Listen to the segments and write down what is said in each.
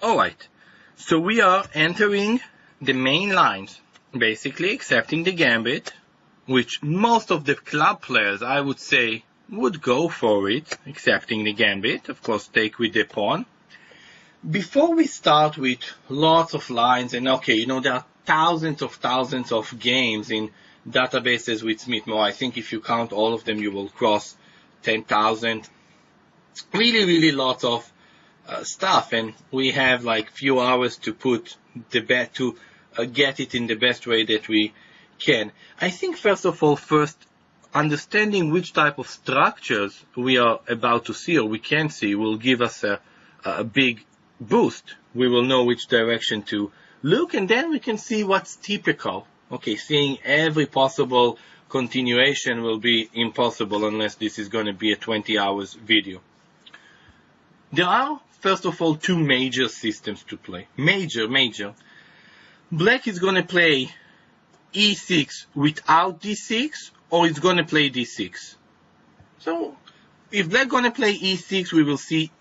Alright, so we are entering the main lines, basically accepting the gambit, which most of the club players, I would say, would go for it, accepting the gambit, of course take with the pawn. Before we start with lots of lines, and okay, there are thousands of games in databases with Smith-Morrow. I think if you count all of them, you will cross 10,000. Really lots of stuff, and we have like few hours to put the bet to get it in the best way that we can. I think first of all, understanding which type of structures we are about to see or we can see will give us a big boost. We will know which direction to look, and then we can see what's typical. Okay, seeing every possible continuation will be impossible unless this is going to be a 20 hours video. There are, first of all, two major systems to play. Major. Black is going to play e6 without d6, or it's going to play d6. So, if black going to play e6, we will see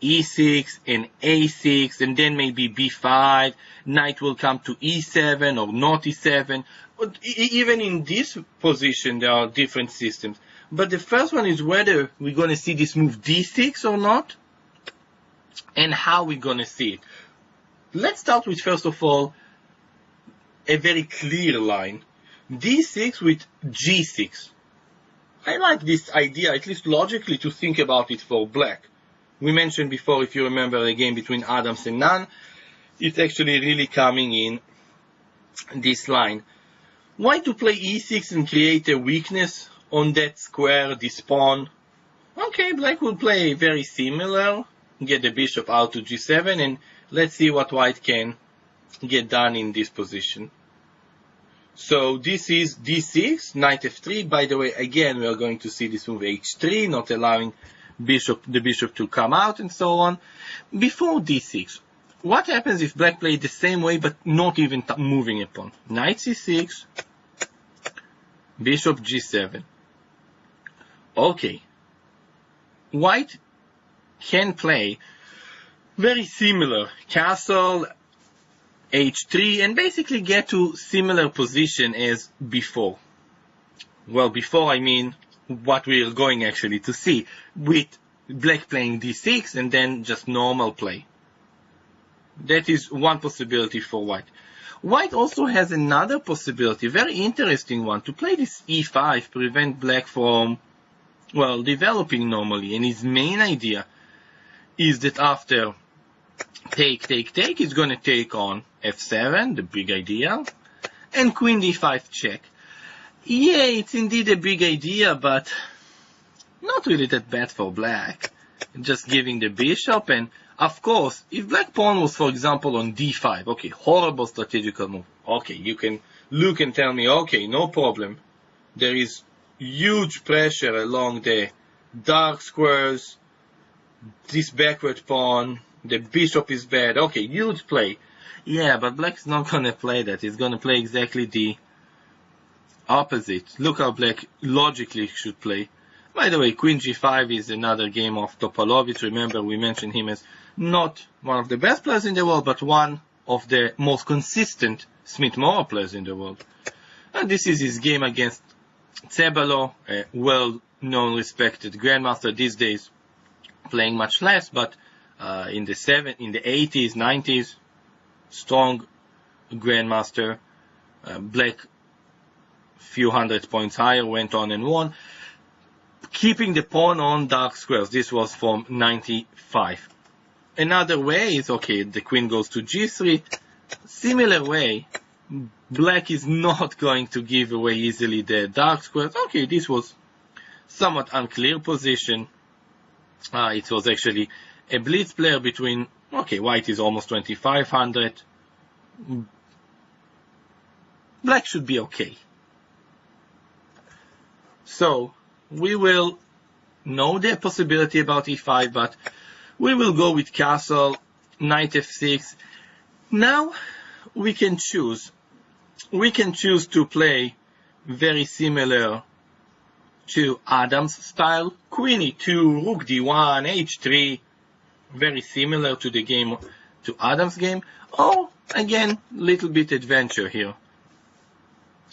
e6 and a6, and then maybe b5, knight will come to e7 or not e7. But even in this position, there are different systems. But the first one is whether we're going to see this move d6 or not, and how we're going to see it. Let's start with, first of all, a very clear line. d6 with g6. I like this idea, at least logically, to think about it for black. We mentioned before, if you remember, a game between Adams and Nunn. It's actually really coming in this line. Why to play e6 and create a weakness on that square, this pawn? Okay, black will play very similar. Get the bishop out to g7, and let's see what white can get done in this position. So this is d6, knight f3. By the way, again, we are going to see this move h3, not allowing the bishop to come out and so on. Before d6, what happens if black played the same way but not even moving a pawn? Knight c6, bishop g7. Okay, white can play very similar castle, h3, and basically get to similar position as before. Well, before I mean what we are going actually to see, with black playing d6 and then just normal play. That is one possibility for white. White also has another possibility, very interesting one, to play this e5, prevent black from, well, developing normally. And his main idea is that after take, he's going to take on f7, the big idea, and queen d5 check. Yeah, it's indeed a big idea, but not really that bad for black. Just giving the bishop, and of course, if black pawn was, for example, on d5, okay, horrible strategical move. Okay, you can look and tell me, okay, no problem. There is huge pressure along the dark squares, this backward pawn, the bishop is bad. Okay, huge play. Yeah, but black's not going to play that. He's going to play exactly the opposite. Look how black logically should play. By the way, queen g5 is another game of Topalovic. Remember, we mentioned him as not one of the best players in the world, but one of the most consistent Smith-Morrow players in the world. And this is his game against Cebalo, a well-known, respected grandmaster these days, playing much less, but in the 80s, 90s, strong grandmaster. Black, few hundred points higher, went on and won. Keeping the pawn on dark squares. This was from 95. Another way is, okay, the queen goes to g3. Similar way, black is not going to give away easily the dark squares. Okay, this was somewhat unclear position. It was actually a blitz player between, okay, white is almost 2500. Black should be okay. So, we will know the possibility about e5, but we will go with castle, knight f6. Now, we can choose. We can choose to play very similar to Adams' style. Queen e2, rook d1, h3. Very similar to the game to Adam's game, or again, little bit adventure here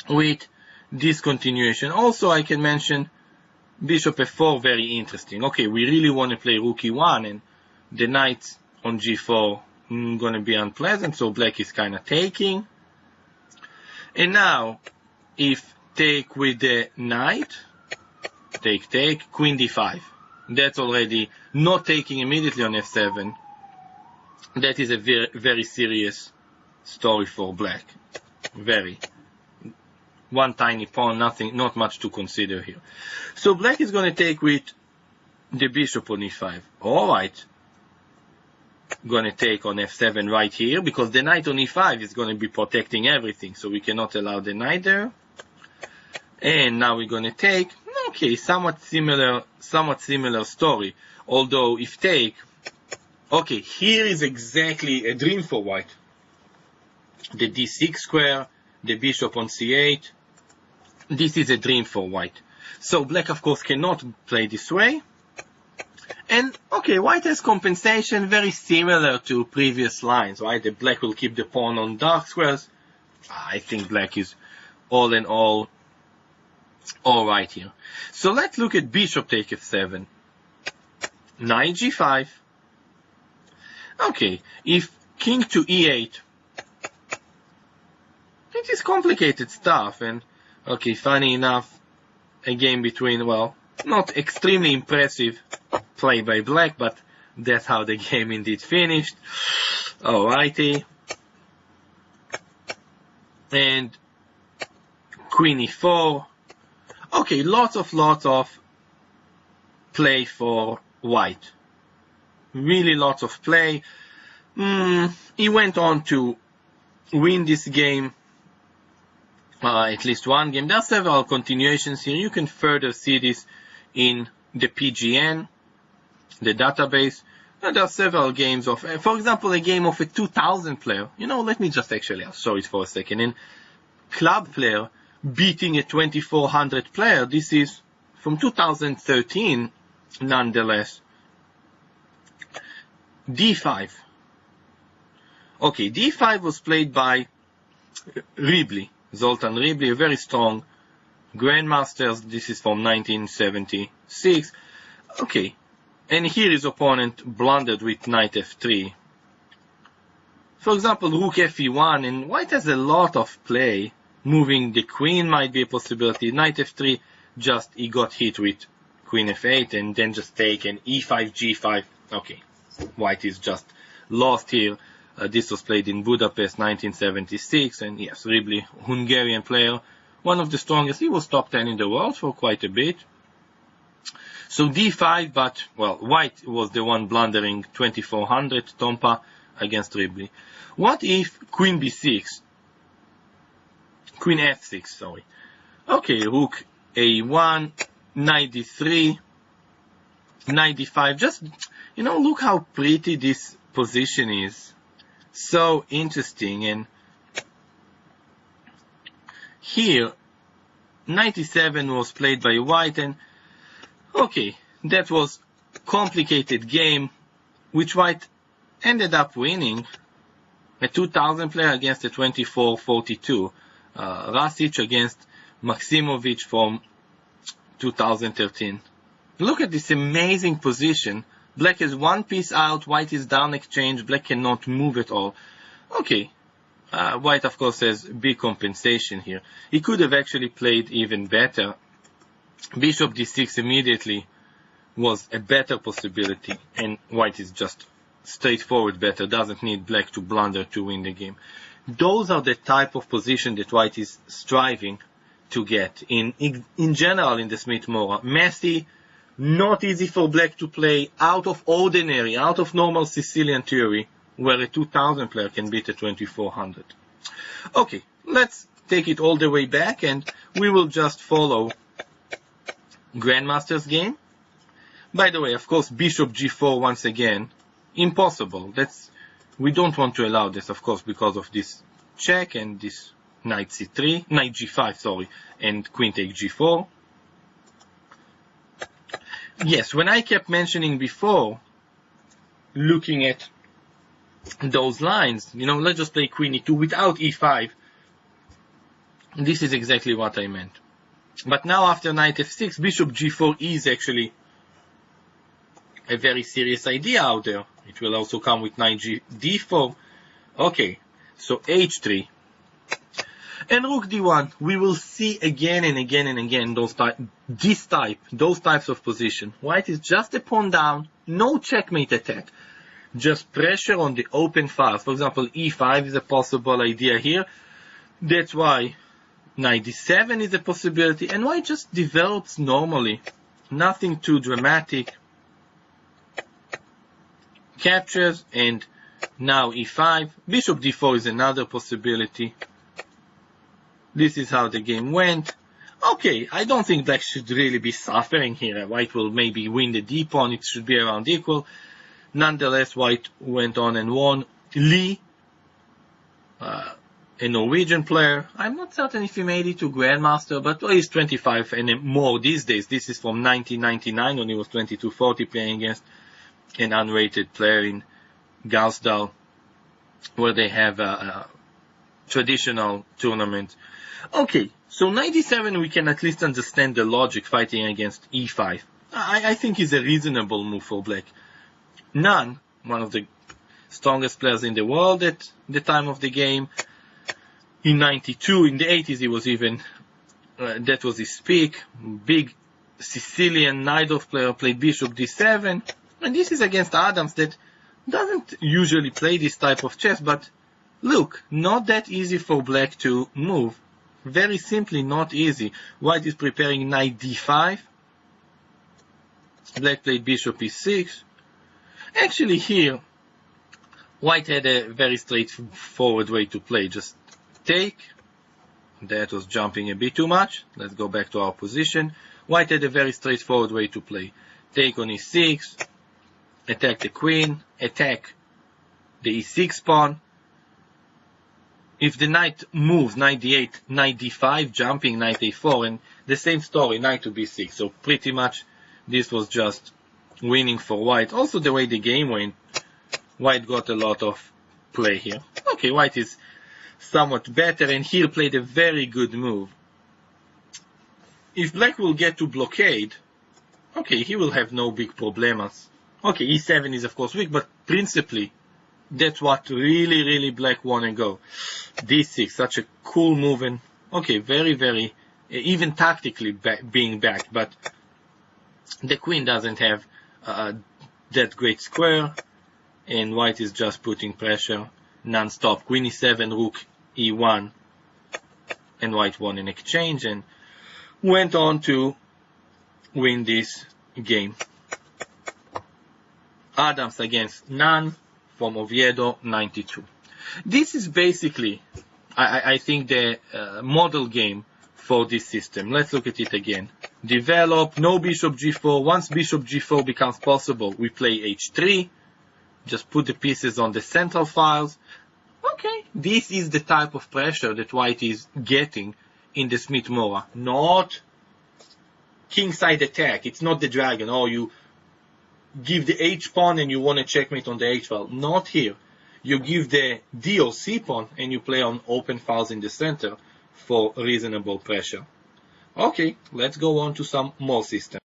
with this continuation. Also, I can mention bishop f4, very interesting. Okay, we really want to play rook e1, and the knight on g4 going to be unpleasant, so black is kind of taking. And now, if take with the knight, take, queen d5. That's already not taking immediately on f7. That is a very, very serious story for black. Very. One tiny pawn, nothing, not much to consider here. So black is going to take with the bishop on e5. Alright. Going to take on f7 right here, because the knight on e5 is going to be protecting everything, so we cannot allow the knight there. And now we're going to take, okay, somewhat similar story. Although if take, okay, here is exactly a dream for white. The d6 square, the bishop on c8. This is a dream for white. So black, of course, cannot play this way. And, okay, white has compensation very similar to previous lines, right? The black will keep the pawn on dark squares. I think black is all in all right here. So let's look at bishop take f7. Knight g5. Okay, if king to e8, it is complicated stuff. And, okay, funny enough, a game between, well, not extremely impressive play by black, but that's how the game indeed finished. Alrighty. And queen e4. Okay, lots of play for white. Really lots of play. He went on to win this game. At least one game. There are several continuations here. You can further see this in the PGN, the database. There are several games of, for example, a game of a 2000 player. You know, let me just actually, I'll show it for a second. In club player beating a 2400 player. This is from 2013, nonetheless. d5. Okay, d5 was played by Ribli. Zoltan Ribli, a very strong grandmaster. This is from 1976. Okay, and here his opponent blundered with knight f3. For example, rook fe1, and white has a lot of play. Moving the queen might be a possibility. Knight f3, just he got hit with queen f8, and then just take an e5, g5. Okay, white is just lost here. This was played in Budapest, 1976, and yes, Ribli, Hungarian player, one of the strongest. He was top 10 in the world for quite a bit. So d5, but, well, white was the one blundering 2400, Tompa, against Ribli. What if queen b6? Queen f6, sorry. Okay, rook a1, knight d3, knight d5. Just, you know, look how pretty this position is. So interesting. And here, knight e7 was played by white, and okay, that was complicated game, which white ended up winning. A 2000 player against a 2442. Rasic against Maksimovic from 2013. Look at this amazing position. Black is one piece out, white is down exchange, black cannot move at all. Okay, white of course has big compensation here. He could have actually played even better. Bishop d6 immediately was a better possibility, and white is just straightforward better, doesn't need black to blunder to win the game. Those are the type of position that white is striving to get in general in the Smith-Morra. Messy, not easy for black to play, out of ordinary, out of normal Sicilian theory, where a 2000 player can beat a 2400. Okay, let's take it all the way back, and we will just follow Grandmaster's game. By the way, of course, bishop g4 once again, impossible. We don't want to allow this, of course, because of this check and this knight c3, knight g5, sorry, and queen take g4. Yes, when I kept mentioning before, looking at those lines. Let's just play queen e2 without e5. This is exactly what I meant. But now after knight f6, bishop g4 is actually a very serious idea out there. It will also come with knight d4. Okay, so h3. And rook d1. We will see again and again and again those types of position. White is just a pawn down, no checkmate attack. Just pressure on the open files. For example, e5 is a possible idea here. That's why knight d7 is a possibility. And white just develops normally. Nothing too dramatic. Captures, and now e5. Bishop d4 is another possibility. This is how the game went. Okay, I don't think black should really be suffering here. White will maybe win the d-pawn. It should be around equal. Nonetheless, white went on and won. Lee, a Norwegian player. I'm not certain if he made it to Grandmaster, but he's 25 and more these days. This is from 1999 when he was 22-40 playing against an unrated player in Gausdal, where they have a traditional tournament. Okay, so knight d7 we can at least understand the logic fighting against e5. I think is a reasonable move for black. Nunn, one of the strongest players in the world at the time of the game, in 92, in the 80s he was even, that was his peak, big Sicilian Najdorf player, played bishop d7, and this is against Adams that doesn't usually play this type of chess, but look, not that easy for black to move. Very simply not easy. White is preparing knight d5. Black played bishop e6. Actually here, white had a very straightforward way to play. Just take. That was jumping a bit too much. Let's go back to our position. White had a very straightforward way to play. Take on e6. Attack the queen. Attack the e6 pawn. If the knight moves, knight d8, knight d5, jumping knight a4, and the same story, knight to b6. So pretty much this was just winning for white. Also the way the game went, white got a lot of play here. Okay, white is somewhat better, and here played a very good move. If black will get to blockade, okay, he will have no big problemas. Okay, e7 is of course weak, but principally, that's what really black wanna go. d6, such a cool move, and okay, very, even tactically being backed, but the queen doesn't have that great square, and white is just putting pressure non-stop. Queen e7, rook e1, and white won in exchange, and went on to win this game. Adams against Nunn from Oviedo, 92. This is basically, I think, the model game for this system. Let's look at it again. Develop, no bishop g4. Once bishop g4 becomes possible, we play h3. Just put the pieces on the central files. Okay, this is the type of pressure that white is getting in the Smith-Morra. Not kingside attack. It's not the dragon. Oh, you give the h-pawn and you want a checkmate on the h-file. Not here. You give the d or c pawn and you play on open files in the center for reasonable pressure. Okay, let's go on to some more systems.